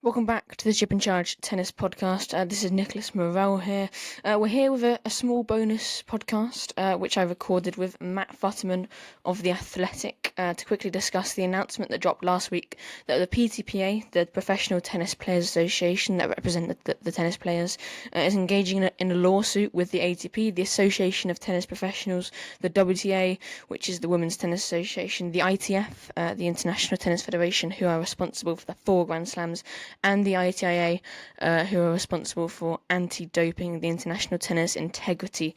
Welcome back to the Chip and Charge Tennis Podcast. This is Nicholas Morel here. We're here with a small bonus podcast, which I recorded with Matt Futterman of The Athletic to quickly discuss the announcement that dropped last week that the PTPA, the Professional Tennis Players Association that represent the tennis players, is engaging in a lawsuit with the ATP, the Association of Tennis Professionals, the WTA, which is the Women's Tennis Association, the ITF, the International Tennis Federation, who are responsible for the 4 Grand Slams, and the ITIA, who are responsible for anti-doping, the International Tennis Integrity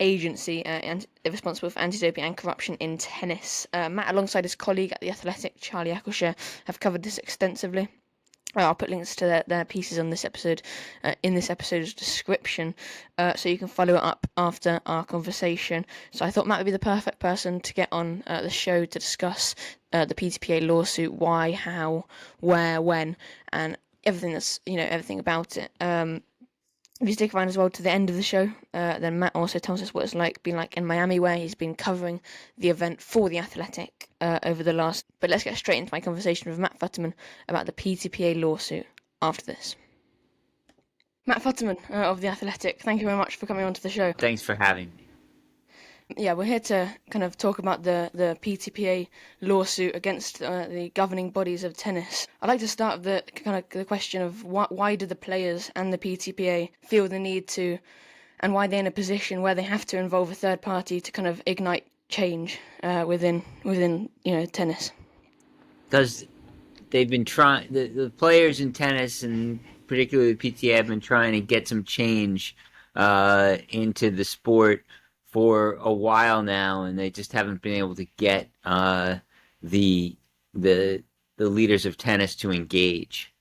Agency, and they're responsible for anti-doping and corruption in tennis. Matt, alongside his colleague at The Athletic, Charlie Eccleshare, have covered this extensively. I'll put links to their pieces on this episode in this episode's description, so you can follow it up after our conversation. So I thought Matt would be the perfect person to get on the show to discuss the PTPA lawsuit, why, how, where, when, and everything about it. If you stick around as well to the end of the show, then Matt also tells us what it's been like in Miami, where he's been covering the event for The Athletic over the last... But let's get straight into my conversation with Matt Futterman about the PTPA lawsuit after this. Matt Futterman of The Athletic, thank you very much for coming on to the show. Thanks for having me. Yeah, we're here to kind of talk about the PTPA lawsuit against the governing bodies of tennis. I'd like to start with the question of why do the players and the PTPA feel the need to, and why they're in a position where they have to involve a third party to kind of ignite change within tennis. Because they've been trying, the players in tennis and particularly the PTA have been trying to get some change into the sport for a while now, and they just haven't been able to get the leaders of tennis to engage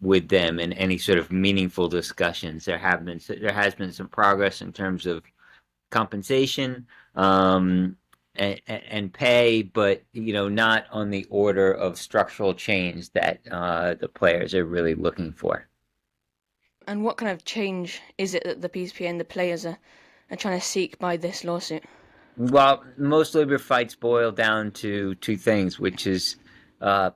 with them in any sort of meaningful discussions. There has been some progress in terms of compensation and pay, but not on the order of structural change that the players are really looking for. And what kind of change is it that the PTPA and the players are trying to seek by this lawsuit? Well, most labor fights boil down to two things, which is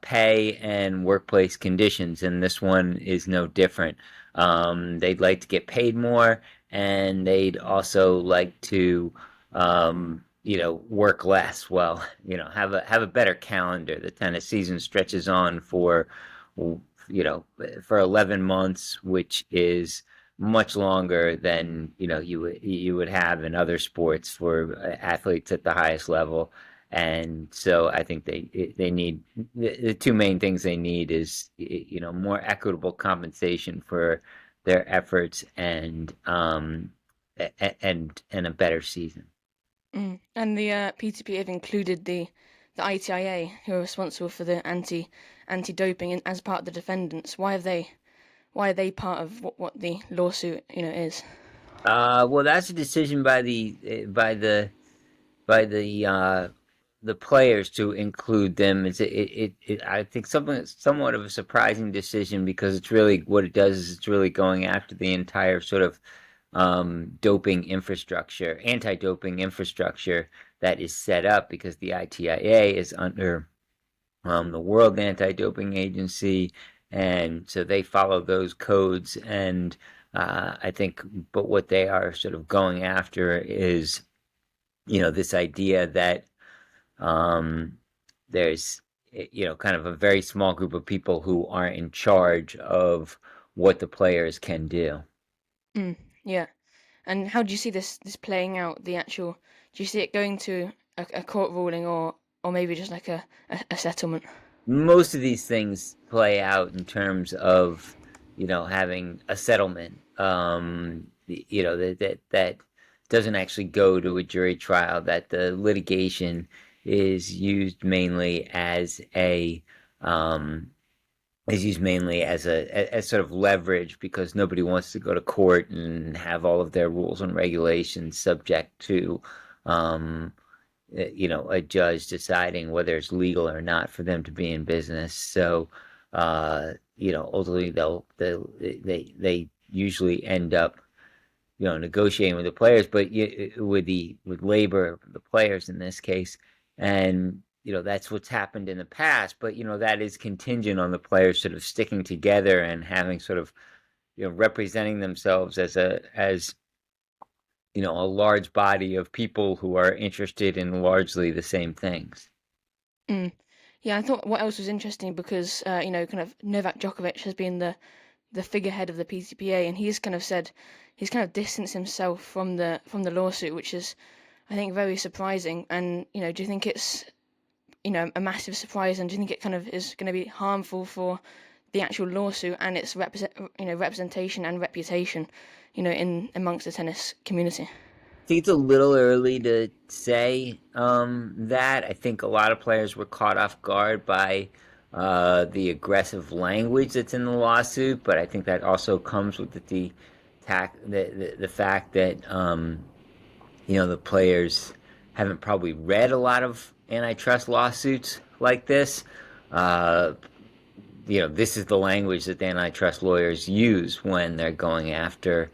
pay and workplace conditions, and this one is no different. They'd like to get paid more, and they'd also like to, work less. Well, have a better calendar. The tennis season stretches on for 11 months, which is much longer than you would have in other sports for athletes at the highest level. And so I think they need the two main things they need is more equitable compensation for their efforts and a better season. And the PTPA have included the ITIA, who are responsible for the anti-doping, as part of the defendants. Why are they part of what the lawsuit is? Well, that's a decision by the players to include them. I think somewhat of a surprising decision, because it's really what it does is it's really going after the entire sort of doping infrastructure, anti-doping infrastructure that is set up, because the ITIA is under the World Anti-Doping Agency, and so they follow those codes. And I think, but what they are sort of going after is, this idea that there's, kind of a very small group of people who are in charge of what the players can do. Yeah. And how do you see this playing out? Do you see it going to a court ruling, or maybe just like a settlement? Most of these things play out in terms of, having a settlement. That doesn't actually go to a jury trial. That the litigation is used mainly as sort of leverage, because nobody wants to go to court and have all of their rules and regulations subject to a judge deciding whether it's legal or not for them to be in business. So ultimately they usually end up negotiating with the players, but with labor, the players in this case. And that's what's happened in the past, but that is contingent on the players sort of sticking together and having sort of representing themselves as a large body of people who are interested in largely the same things. Mm. Yeah, I thought what else was interesting because kind of Novak Djokovic has been the figurehead of the PTPA, and he's kind of said he's kind of distanced himself from the lawsuit, which is I think very surprising. And do you think it's a massive surprise, and do you think it kind of is going to be harmful for the actual lawsuit and its representation and reputation, in amongst the tennis community? I think it's a little early to say that. I think a lot of players were caught off guard by the aggressive language that's in the lawsuit, but I think that also comes with the fact that the players haven't probably read a lot of antitrust lawsuits like this. Uh, this is the language that the antitrust lawyers use when they're going after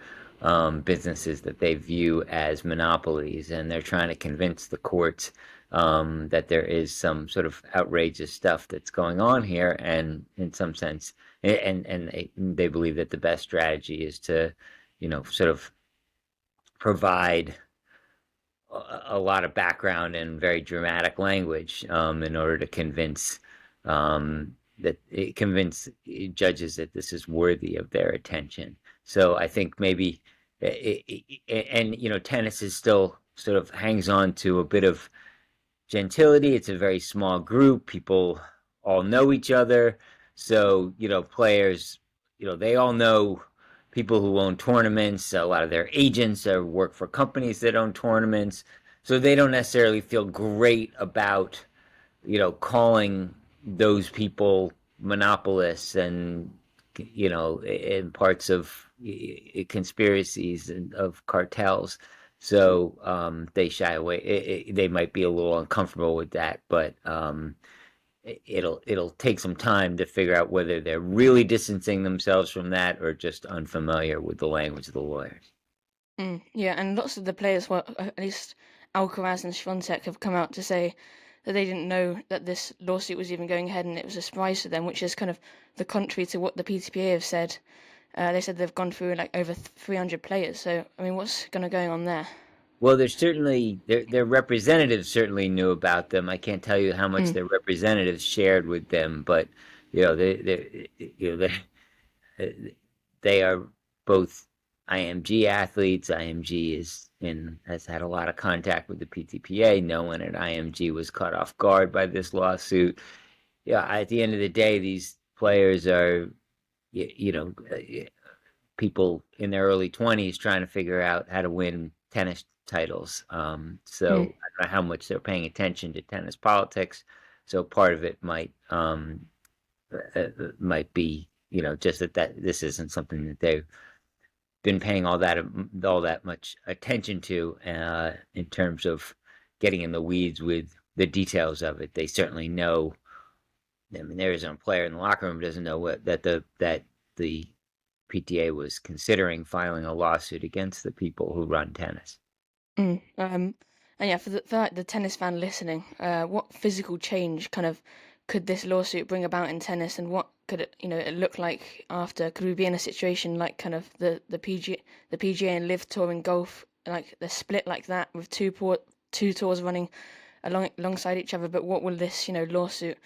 businesses that they view as monopolies, and they're trying to convince the courts that there is some sort of outrageous stuff that's going on here, and in some sense, and they believe that the best strategy is to, sort of provide a lot of background and very dramatic language in order to convince judges that this is worthy of their attention. So I think maybe, and tennis is still sort of hangs on to a bit of gentility. It's a very small group. People all know each other. So, players, they all know people who own tournaments. A lot of their agents work for companies that own tournaments. So they don't necessarily feel great about, calling those people monopolists and, in parts of conspiracies and of cartels. So they shy away. They might be a little uncomfortable with that, but it'll take some time to figure out whether they're really distancing themselves from that or just unfamiliar with the language of the lawyers. Yeah, and lots of the players, well, at least Alcaraz and Swiatek, have come out to say that they didn't know that this lawsuit was even going ahead, and it was a surprise to them, which is kind of the contrary to what the PTPA have said. They said they've gone through like over 300 players. So I mean, what's going on there? Well, there's certainly their representatives certainly knew about them. I can't tell you how much Mm, their representatives shared with them, but they are both IMG athletes. IMG has had a lot of contact with the PTPA. No one at IMG was caught off guard by this lawsuit. Yeah, at the end of the day, these players are, people in their early 20s trying to figure out how to win tennis titles. So mm. I don't know how much they're paying attention to tennis politics. So part of it might be, just that this isn't something that they've been paying all that much attention to in terms of getting in the weeds with the details of it. They certainly know. I mean, there isn't a player in the locker room who doesn't know that the PTA was considering filing a lawsuit against the people who run tennis. And yeah, for like the tennis fan listening, what physical change kind of could this lawsuit bring about in tennis, and what could it look like after? Could we be in a situation like kind of the PGA and Live Tour in golf, like the split like that with two tours running alongside each other? But what will this lawsuit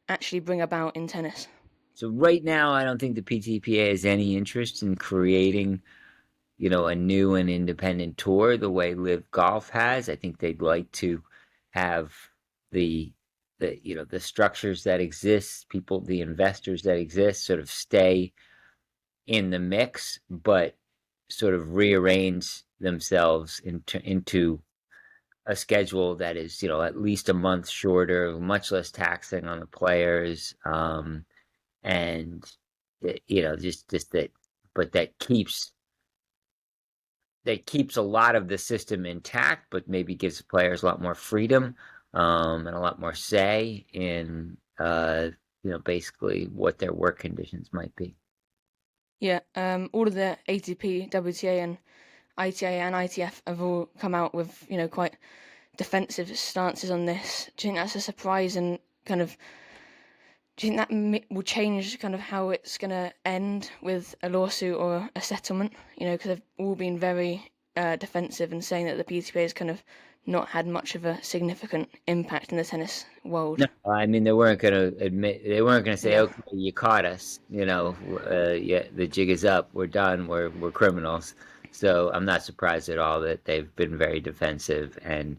actually bring about in tennis? So right now, I don't think the PTPA has any interest in creating, a new and independent tour the way Live Golf has. I think they'd like to have the the structures that exist, the investors that exist, sort of stay in the mix, but sort of rearrange themselves into a schedule that is, at least a month shorter, much less taxing on the players, and just that, but that keeps a lot of the system intact, but maybe gives the players a lot more freedom and a lot more say in basically what their work conditions might be. Yeah, all of the ATP, WTA, and ITIA and ITF have all come out with quite defensive stances on this. Do you think that's a surprise, and kind of do you think that will change kind of how it's going to end with a lawsuit or a settlement? Because they've all been very defensive and saying that the PTPA has kind of not had much of a significant impact in the tennis world. No, I mean they weren't going to admit. They weren't going to say, Yeah. "Okay, you caught us." Yeah, the jig is up. We're done. We're criminals. So I'm not surprised at all that they've been very defensive. And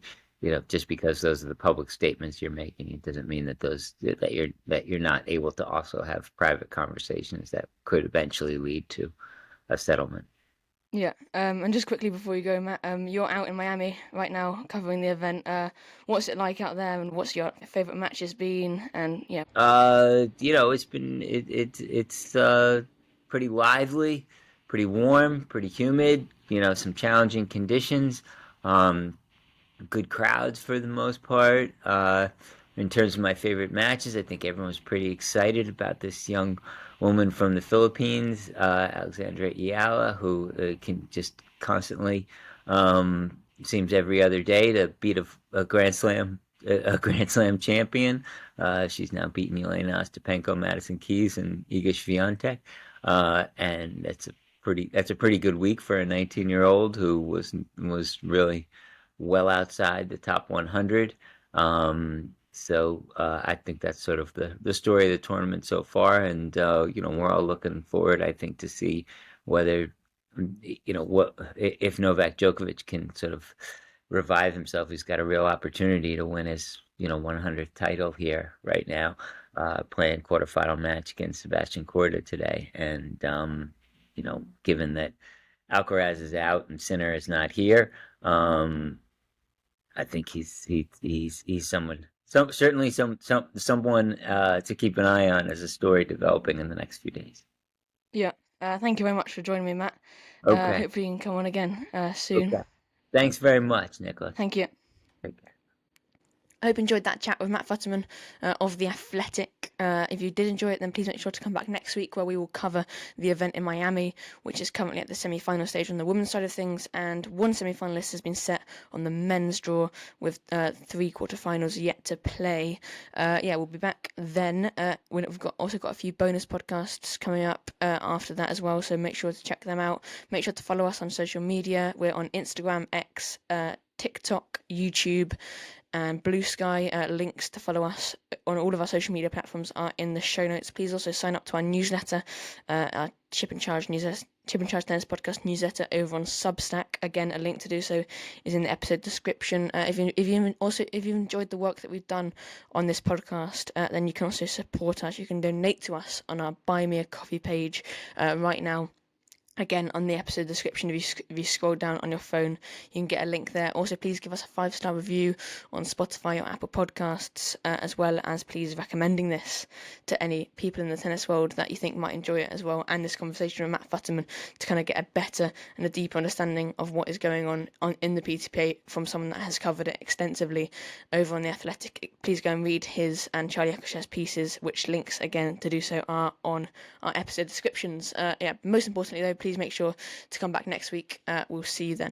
just because those are the public statements you're making, it doesn't mean that you're not able to also have private conversations that could eventually lead to a settlement. Yeah, and just quickly before you go, Matt, you're out in Miami right now covering the event. What's it like out there, and what's your favorite matches been? And yeah, It's pretty lively, pretty warm, pretty humid. Some challenging conditions. Um, Good crowds for the most part. In terms of my favorite matches, I think everyone was pretty excited about this young woman from the Philippines, Alexandra Ayala, who can just constantly, seems every other day to beat a Grand Slam champion. She's now beaten Elena Ostapenko, Madison Keys, and Iga Swiatek, and that's a pretty good week for a 19-year-old who was really well outside the top 100. So I think that's sort of the story of the tournament so far, and we're all looking forward, I think, to see whether what if Novak Djokovic can sort of revive himself. He's got a real opportunity to win his 100th title here right now, playing quarterfinal match against Sebastian Korda today, and given that Alcaraz is out and Sinner is not here. I think he's someone, certainly someone to keep an eye on as a story developing in the next few days. yeah. Thank you very much for joining me, Matt. Okay. Hopefully you can come on again soon. Okay. Thanks very much, Nicholas. Thank you. Take care. I hope you enjoyed that chat with Matt Futterman of The Athletic. If you did enjoy it, then please make sure to come back next week where we will cover the event in Miami, which is currently at the semi-final stage on the women's side of things, and one semi-finalist has been set on the men's draw with 3 quarterfinals yet to play. We'll be back then. We've also got a few bonus podcasts coming up after that as well, so make sure to check them out. Make sure to follow us on social media. We're on Instagram, X, TikTok, YouTube, and Blue Sky. Links to follow us on all of our social media platforms are in the show notes. Please also sign up to our newsletter, our Chip and Charge Tennis Podcast newsletter over on Substack. Again, a link to do so is in the episode description. If you've enjoyed the work that we've done on this podcast, then you can also support us. You can donate to us on our Buy Me a Coffee page right now. Again, on the episode description, if you scroll down on your phone, you can get a link there. Also, please give us a 5-star review on Spotify or Apple Podcasts, as well as please recommending this to any people in the tennis world that you think might enjoy it as well, and this conversation with Matt Futterman to kind of get a better and a deeper understanding of what is going on in the PTPA from someone that has covered it extensively over on The Athletic. Please go and read his and Charlie Eccleshare's pieces, which links, again, to do so are on our episode descriptions. Most importantly, though, please make sure to come back next week. We'll see you then.